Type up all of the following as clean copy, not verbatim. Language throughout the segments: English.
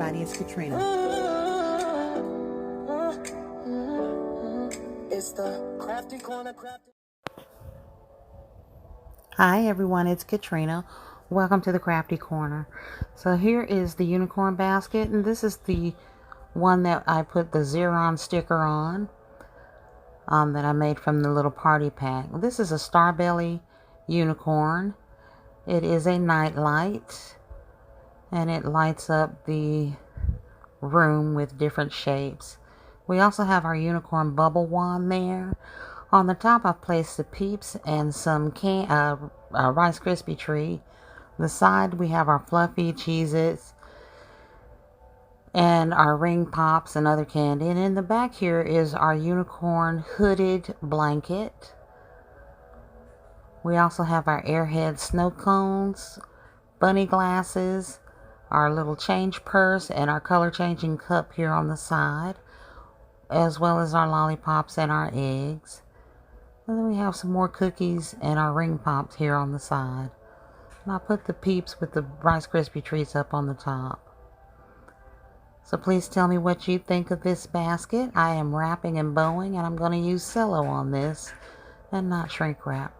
everybody, it's Katrina. It's the crafty corner crafty. Hi everyone, it's Katrina. Welcome to the Crafty Corner. So here is the unicorn basket, and this is the one that I put the Xeron sticker on, that I made from the little party pack. This is a Starbelly unicorn. It is a night light, and it lights up the room with different shapes. We also have our unicorn bubble wand there. On the top I've placed the peeps and some Rice Krispie treat. The side we have our fluffy Cheez-Its and our ring pops and other candy. And in the back here is our unicorn hooded blanket. We also have our Airhead snow cones, bunny glasses, our little change purse, and our color changing cup here on the side, as well as our lollipops and our eggs. And then we have some more cookies and our ring pops here on the side. And I'll put the peeps with the Rice Krispie treats up on the top. So please tell me what you think of this basket. I am wrapping and bowing, and I'm going to use cello on this and not shrink wrap.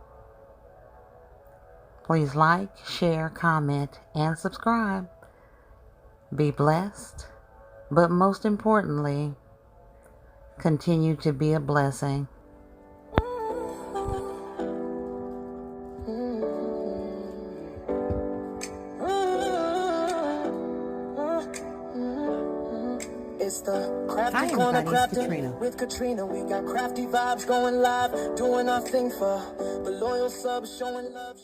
Please like, share, comment, and subscribe. Be blessed, but most importantly, continue to be a blessing. It's the crafty Hi corner everybody, it's crafting Katrina. with Katrina. We got crafty vibes going live, doing our thing for the loyal subs, showing love.